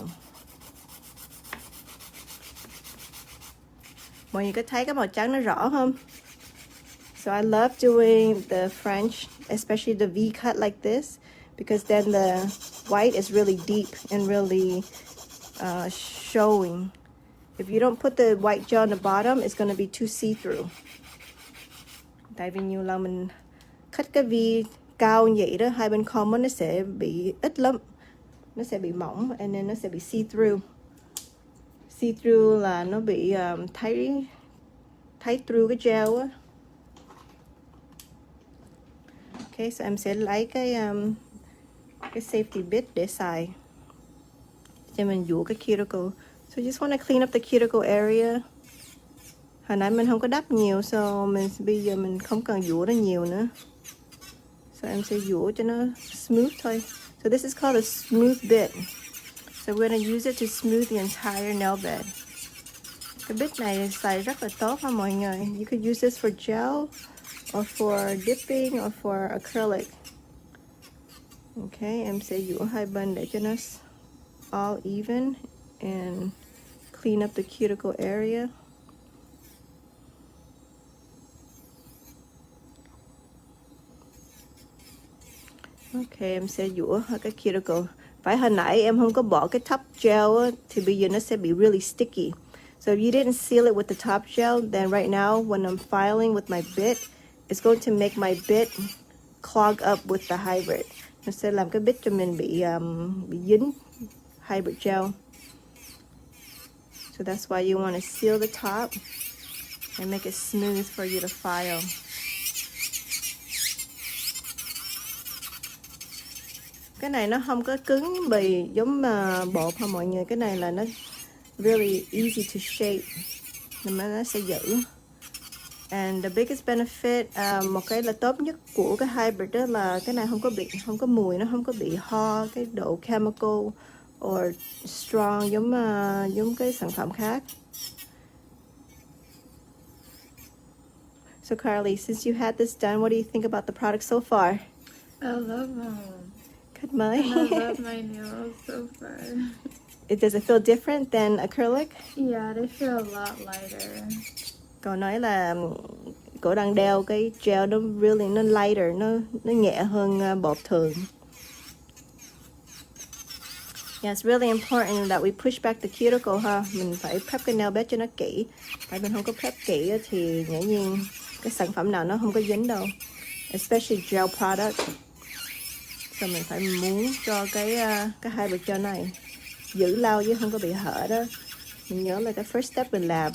mọi người có thấy cái màu trắng nó rõ không? So I love doing the French, especially the V cut like this, because then the white is really deep and really showing. If you don't put the white gel on the bottom, it's going to be too see-through. Tại vì nhiều lần mình cắt cái V cao như vậy đó, hai bên comb nó sẽ bị ít lắm. Nó sẽ bị mỏng, and then nó sẽ bị see-through. See-through là nó bị thấy through cái gel á. Okay, so em sẽ lấy cái safety bit để xài cho mình dũa cái cuticle. So you just want to clean up the cuticle area. Hồi nãy mình không có đắp nhiều, so bây giờ mình không cần dũa nó nhiều nữa. So em sẽ dũa cho nó smooth thôi. So this is called a smooth bit. So we're going to use it to smooth the entire nail bed. Cái bit này xài rất là tốt ha mọi người. You could use this for gel, or for dipping, or for acrylic. Okay, em sẽ dũa hai bên để cho nó all even and clean up the cuticle area. Okay, em sẽ dũa cái cuticle. Phải hồi nãy em không có bỏ cái top gel á, thì bây giờ nó sẽ bị really sticky. So if you didn't seal it with the top gel, then right now when I'm filing with my bit, it's going to make my bit clog up with the hybrid. Nó sẽ làm cái bit cho mình bị dính hybrid gel. So that's why you want to seal the top and make it smooth for you to file. Cái này nó không có cứng bì giống bột ha mọi người. Cái này là nó really easy to shape, nên nó sẽ giữ. And the biggest benefit, một cái là tốt nhất của cái hybrid đó là cái này không có mùi, nó không có bị ho cái độ chemical or strong giống cái sản phẩm khác. So Carly, since you had this done, what do you think about the product so far? I love them. Good mới. I love my nails so far. Does it feel different than acrylic? Yeah, they feel a lot lighter. Cậu nói là cậu đang đeo cái gel nó really lighter, nó nhẹ hơn bột thường. Yeah, it's really important that we push back the cuticle ha. Mình phải prep cái nail bed cho nó kỹ. Tại mình không có prep kỹ thì dĩ nhiên cái sản phẩm nào nó không có dính đâu. Especially gel product. So mình phải muốn cho cái hybrid gel này giữ lâu chứ không có bị hở đó. Mình nhớ là cái first step mình làm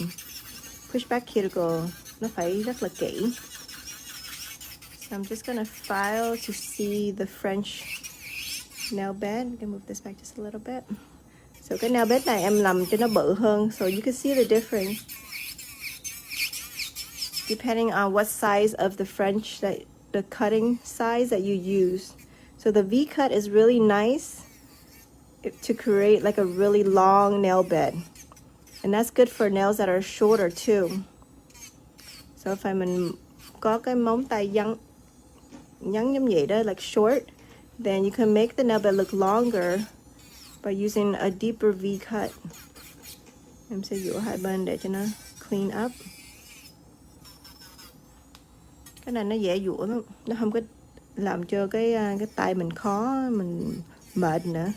push back cuticle nó phải rất là kỹ. So I'm just gonna file to see the French nail bed. I'm gonna move this back just a little bit. So cái nail bed này em làm cho nó bự hơn, so you can see the difference depending on what size of the French, the cutting size that you use. So the V cut is really nice to create like a really long nail bed. And that's good for nails that are shorter too. So if mình có cái móng tay ngắn giống vậy đó, like short, then you can make the nail bed look longer by using a deeper V cut. Em sẽ dũa hai bên để cho nó clean up. Cái này nó dễ dũa lắm, nó không có làm cho cái tay mình khó, mình mệt nữa.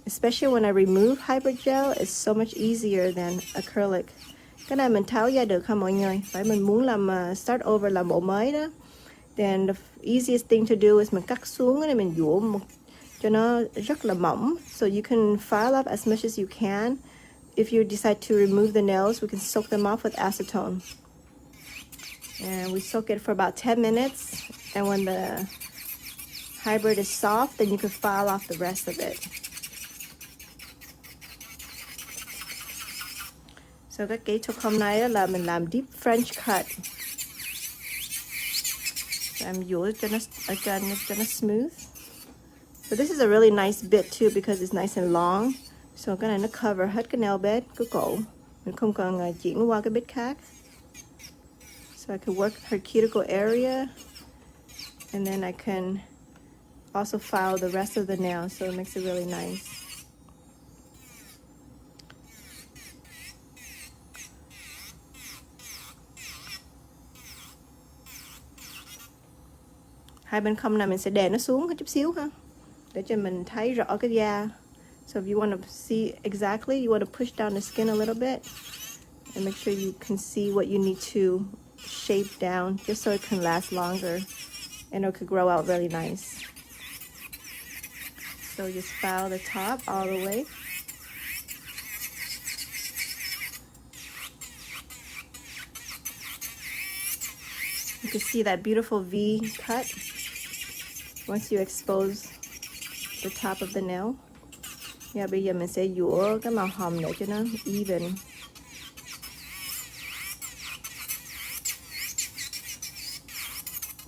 Especially when I remove hybrid gel, it's so much easier than acrylic. Cái này mình tháo ra được không mọi người? Phải mình muốn làm start over, làm bộ mới đó, Then the easiest thing to do is mình cắt xuống này, mình dũa cho nó rất là mỏng. So you can file up as much as you can. If you decide to remove the nails, we can soak them off with acetone. And we soak it for about 10 minutes. And when the hybrid is soft, then you can file off the rest of it. So cái kỹ thuật hôm nay là mình làm deep French cut. Em dũa cho nó smooth. But this is a really nice bit too because it's nice and long. So cái này nó cover hết cái nail bed, cái cổ. Mình không cần chuyển qua cái bit khác. So I can work her cuticle area. And then I can also file the rest of the nail, so it makes it really nice. Hai bên không này mình sẽ đè nó xuống chút xíu ha, để cho mình thấy rõ cái da. So if you want to see exactly, you want to push down the skin a little bit and make sure you can see what you need to shape down just so it can last longer and it could grow out really nice. So just file the top all the way. You can see that beautiful V cut once you expose the top of the nail. Yeah, bây giờ mình sẽ dũa cái màu hồng để cho nó even.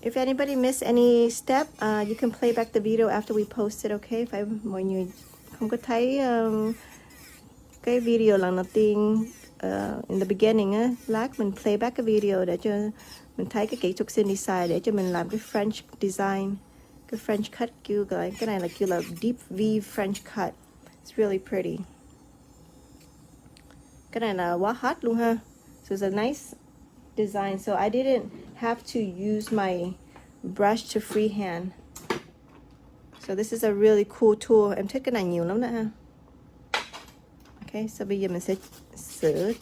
If anybody missed any step, you can play back the video after we post it, okay? If mọi người không có thấy cái video lần đầu tiên in the beginning á, lát mình play back cái video để cho mình thấy cái kỹ thuật Cindy xài để cho mình làm cái French design, cái French cut kêu gọi cái này là kêu là deep V French cut. It's really pretty. Cái này là quá hot luôn ha. So it's a nice design. So I didn't have to use my brush to freehand. So this is a really cool tool. Em thích cái này nhiều lắm đó ha. Okay, so bây giờ mình sẽ sửa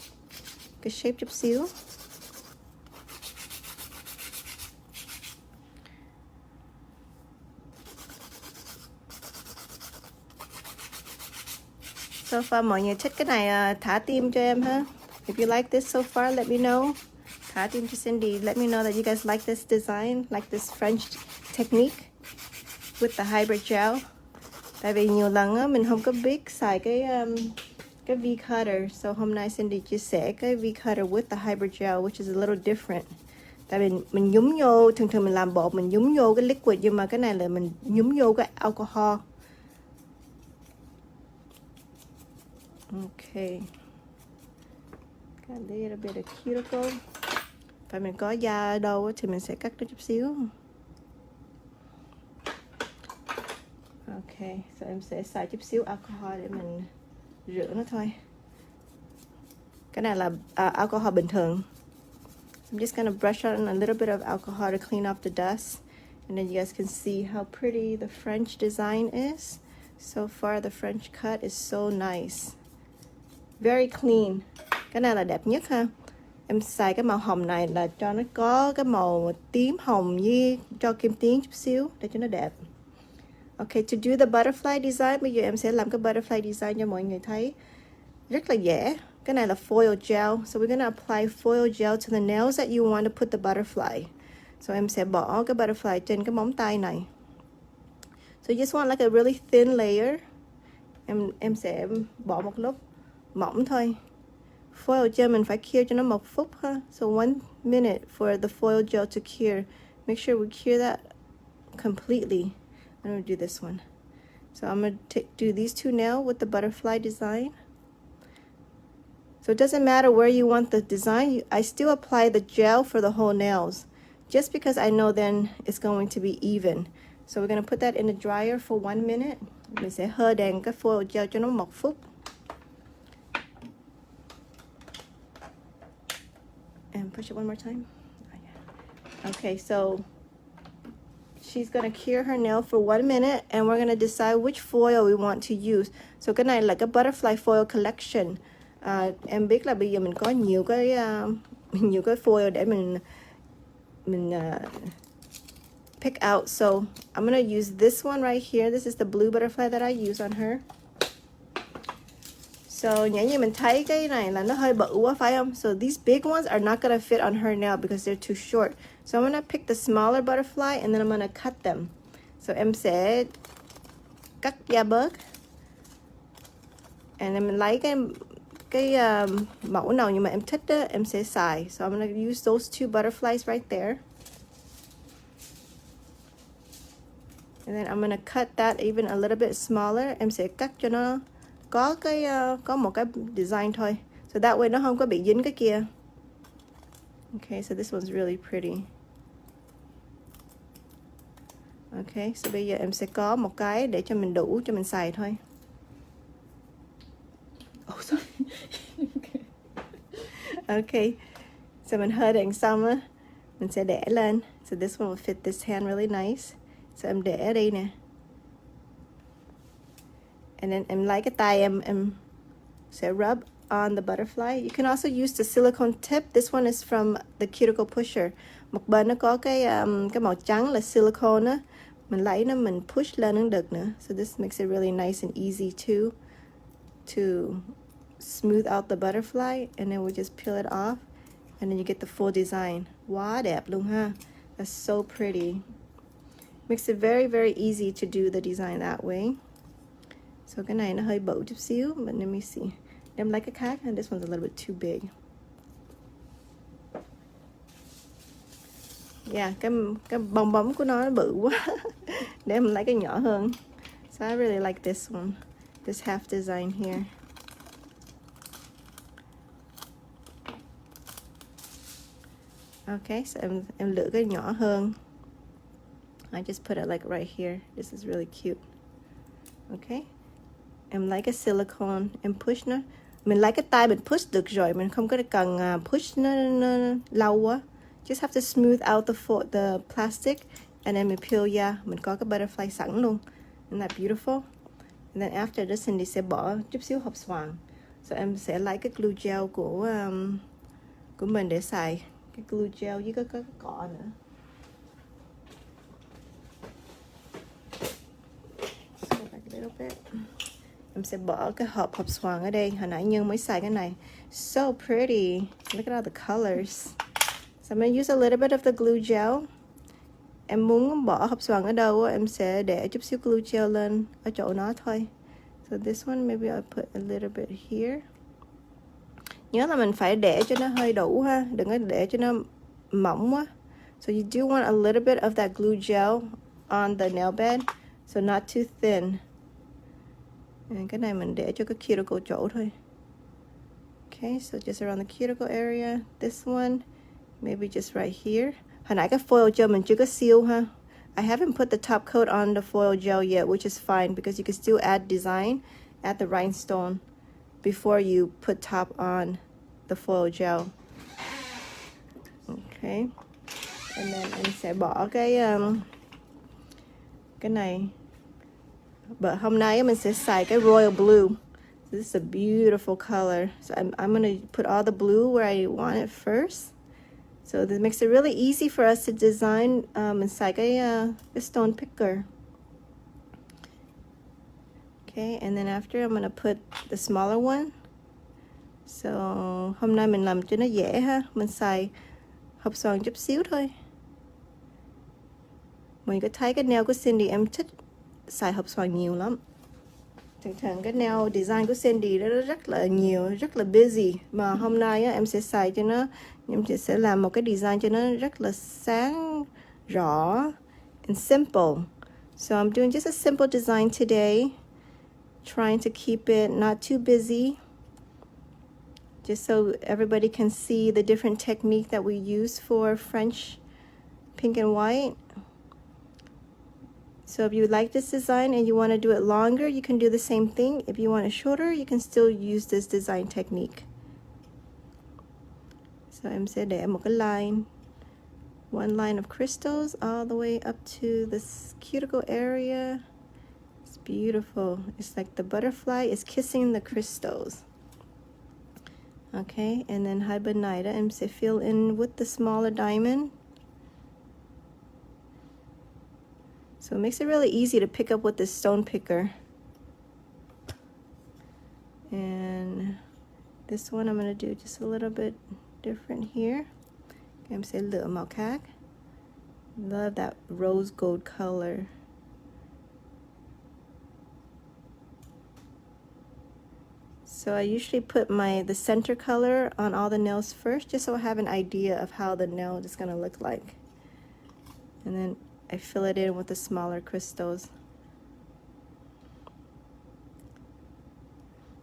cái shape chút xíu. So far mọi người thích cái này thả tim cho em ha. If you like this so far, let me know. Thả tim cho Cindy. Let me know that you guys like this design, like this French technique with the hybrid gel. Tại vì nhiều lần á, mình không có biết xài cái V cutter. So hôm nay Cindy chia sẻ cái V cutter with the hybrid gel, which is a little different. Tại vì mình nhúng vô, thường mình làm bột mình nhúng vô cái liquid, nhưng mà cái này là mình nhúng vô cái alcohol. Okay. Got a little bit of cuticle. Phải mình có da ở đâu thì mình sẽ cắt nó chút xíu. Okay, so em sẽ xài chút xíu alcohol để mình rửa nó thôi. Cái này là alcohol bình thường. I'm just gonna brush on a little bit of alcohol to clean off the dust. And then you guys can see how pretty the French design is. So far the French cut is so nice. Very clean. Cái này là đẹp nhất ha. Em xài cái màu hồng này là cho nó có cái màu tím hồng với cho kim tuyến chút xíu để cho nó đẹp. Okay, to do the butterfly design, bây giờ em sẽ làm cái butterfly design cho mọi người thấy. Rất là dễ. Cái này là foil gel. So we're gonna apply foil gel to the nails that you want to put the butterfly. So em sẽ bỏ cái butterfly trên cái móng tay này. So you just want like a really thin layer. Em sẽ bỏ một lớp mỏng thôi. Foil gel mình phải cure cho nó 1 phút ha. So 1 minute for the foil gel to cure. Make sure we cure that completely. I'm gonna do this one. So I'm gonna do these two nails with the butterfly design. So it doesn't matter where you want the design. I still apply the gel for the whole nails, just because I know then it's going to be even. So we're gonna put that in the dryer for 1 minute. Mình sẽ hơ đèn cái foil gel cho nó 1 phút. And push it one more time. Okay, so she's gonna cure her nail for 1 minute, and we're gonna decide which foil we want to use. So cái này là cái butterfly foil collection. Em biết là bây giờ mình có nhiều cái foil để mình pick out. So I'm gonna use this one right here. This is the blue butterfly that I use on her. So nếu như mình thấy cái này là nó hơi bự quá phải không? So these big ones are not gonna fit on her nail because they're too short. So I'm gonna pick the smaller butterfly and then I'm gonna cut them. So em sẽ cắt da bớt. And then mình lấy cái mẫu nào nhưng mà em thích đó, em sẽ xài. So I'm gonna use those two butterflies right there. And then I'm gonna cut that even a little bit smaller. Em sẽ cắt cho nó có một cái design thôi. So that way nó không có bị dính cái kia. Okay, so this one's really pretty. Okay, so bây giờ em sẽ có một cái để cho mình đủ cho mình xài thôi. Oh, sorry. Okay, so mình hơi đèn xong á, mình sẽ để lên. So this one will fit this hand really nice. So em để ở đây nè. And then em lấy cái tay em sẽ rub on the butterfly. You can also use the silicone tip. This one is from the cuticle pusher. Một bên nó có cái màu trắng là silicone á. Mình lấy nó mình push lên cũng được nữa. So this makes it really nice and easy to smooth out the butterfly, and then we just peel it off, and then you get the full design. Quá đẹp luôn ha. That's so pretty. Makes it very, very easy to do the design that way. So cái này nó hơi bự chút xíu, but let me see. Em lấy cái khác, and this one's a little bit too big. Yeah, cái bong bóng của nó bự quá. Để em lấy cái nhỏ hơn. So I really like this one. This half design here. Okay, so em lựa cái nhỏ hơn. I just put it like right here. This is really cute. Okay. Em lấy cái silicone, em push nó. Mình lấy cái tay mình push được rồi, mình không có cần push nó lâu quá. Just have to smooth out the plastic, and then mình peel ra, mình có cái butterfly sẵn luôn. Isn't that beautiful? And then after this, Cindy sẽ bỏ chút xíu hộp xoàn. So em sẽ lấy cái glue gel của mình để xài. Cái glue gel với cái cọ nữa. So back a little bit. Em sẽ bỏ cái hộp xoàn ở đây. Hồi nãy Nhân mới xài cái này. So pretty. Look at all the colors. So I'm gonna use a little bit of the glue gel. Em muốn bỏ hộp xoàn ở đâu, em sẽ để chút xíu glue gel lên ở chỗ nó thôi. So this one maybe I'll put a little bit here. Nhớ là mình phải để cho nó hơi đủ ha, đừng có để cho nó mỏng quá. So you do want a little bit of that glue gel on the nail bed, so not too thin. Cái này mình để cho cái cuticle chỗ thôi. Okay, so just around the cuticle area. This one, maybe just right here. Hồi nãy cái foil gel mình chưa có seal ha. I haven't put the top coat on the foil gel yet, which is fine because you can still add design, add the rhinestone before you put top on the foil gel. Okay. And then em sẽ bỏ cái này. But hôm nay mình sẽ xài cái royal blue. This is a beautiful color. So I'm gonna put all the blue where I want it first. So this makes it really easy for us to design and xài cái stone picker. Okay, and then after I'm gonna put the smaller one. So hôm nay mình làm cho nó dễ ha. Mình xài hộp xoàn chút xíu thôi. Mình có thấy cái nail của Cindy em thích xài hộp xoàn nhiều lắm. Thường cái nail design của Cindy đó rất là nhiều, rất là busy. Mà hôm nay á, em sẽ xài cho nó, em sẽ làm một cái design cho nó rất là sáng, rõ and simple. So I'm doing just a simple design today, trying to keep it not too busy, just so everybody can see the different technique that we use for French pink and white. So if you like this design and you want to do it longer, you can do the same thing. If you want it shorter, you can still use this design technique. So em sẽ để một cái line, one line of crystals all the way up to this cuticle area. It's beautiful. It's like the butterfly is kissing the crystals. Okay, and then hai bên này đó em sẽ fill in with the smaller diamond. So it makes it really easy to pick up with this stone picker. And this one I'm going to do just a little bit different here. Em sẽ lựa màu khác. Love that rose gold color. So I usually put the center color on all the nails first, just so I have an idea of how the nail is going to look like. And then I fill it in with the smaller crystals.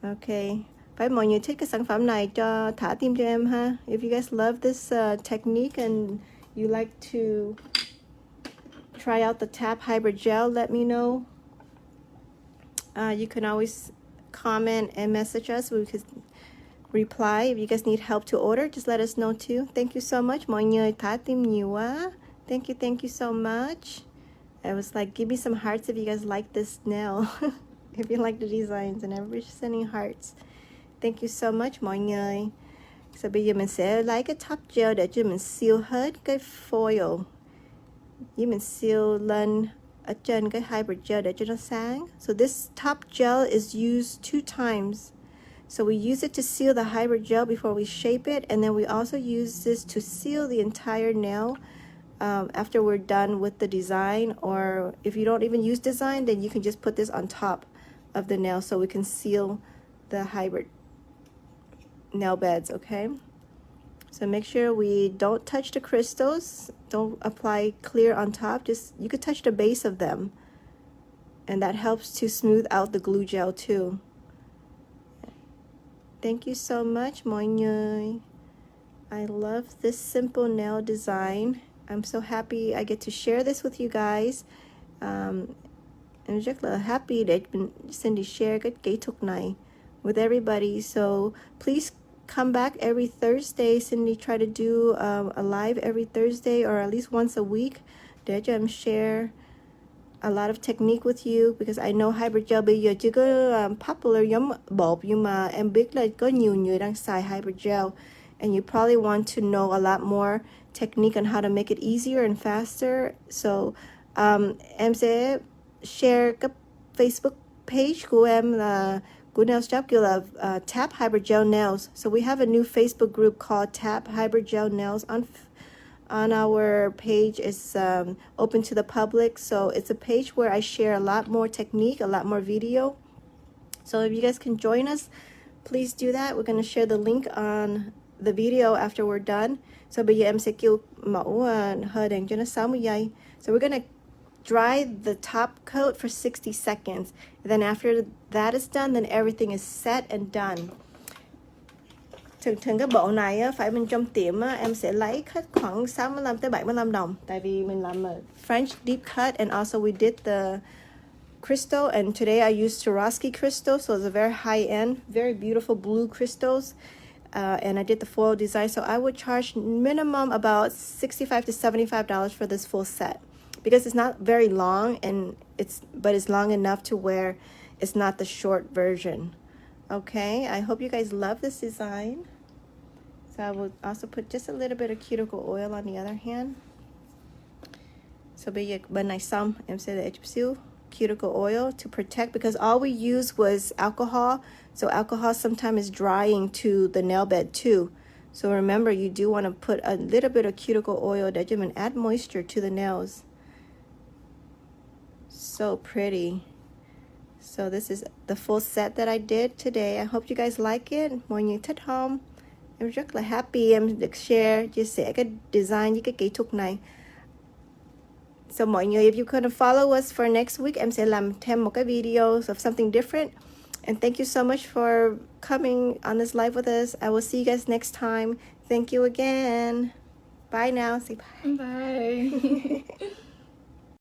Okay. Phải mọi người thích cái sản phẩm này cho thả tim cho em ha. If you guys love this technique and you like to try out the T.A.P Hybrid Gel, let me know. You can always comment and message us. We could reply. If you guys need help to order, just let us know too. Thank you so much. Mọi người thả tim nhiều quá. Thank you so much. I was like, give me some hearts if you guys like this nail. If you like the designs, and everybody's sending hearts. Thank you so much mọi người. So bây giờ mình sẽ lấy cái top gel để cho mình seal hết cái foil. Với mình seal lên ở trên cái hybrid gel để cho nó sáng. So this top gel is used 2 times. So we use it to seal the hybrid gel before we shape it, and then we also use this to seal the entire nail after we're done with the design. Or if you don't even use design, then you can just put this on top of the nail so we can seal the hybrid nail beds, okay? So make sure we don't touch the crystals. Don't apply clear on top. Just, you could touch the base of them, and that helps to smooth out the glue gel too. Thank you so much mọi người. I love this simple nail design. I'm so happy I get to share this with you guys. I'm rất là happy để Cindy share cái kỹ thuật này with everybody. So please come back every Thursday. Cindy try to do a live every Thursday, or at least once a week, để cho em share a lot of technique with you, because I know hybrid gel bây giờ chưa có popular giống bột, nhưng mà em biết là có nhiều người đang xài hybrid gel, and you probably want to know a lot more technique on how to make it easier and faster. So em sẽ share cái Facebook page của em là của nail shop kêu là T.A.P Hybrid Gel Nails. So we have a new Facebook group called T.A.P Hybrid Gel Nails on our page. It's open to the public, so it's a page where I share a lot more technique, a lot more video. So if you guys can join us, please do that. We're going to share the link on the video after we're done. So bây giờ em sẽ kêu mẫu hơi đèn cho nó 60 giây. So we're going to dry the top coat for 60 seconds. And then after that is done, then everything is set and done. Thường cái bộ này á, phải bên trong tiệm á, em sẽ lấy hết khoảng 65 tới 75 đồng. Tại vì mình làm French deep cut, and also we did the crystal, and today I used Swarovski crystal, so it's a very high-end, very beautiful blue crystals. And I did the foil design, so I would charge minimum about $65 to $75 for this full set, because it's not very long, and but it's long enough to where it's not the short version. Okay, I hope you guys love this design. So I will also put just a little bit of cuticle oil on the other hand. So bây giờ bên này xong, em sẽ để chút xíu cuticle oil to protect, because all we used was alcohol. So alcohol sometimes is drying to the nail bed too. So remember, you do want to put a little bit of cuticle oil that you can add moisture to the nails. So pretty. So this is the full set that I did today. I hope you guys like it. Mọi người thích không? Em rất là happy em được share, chia sẻ cái design với cái kỹ thuật này. So mọi người, if you couldn't follow us for next week, em sẽ làm thêm một cái video of something different. And thank you so much for coming on this live with us. I will see you guys next time. Thank you again. Bye now. Say bye. Bye.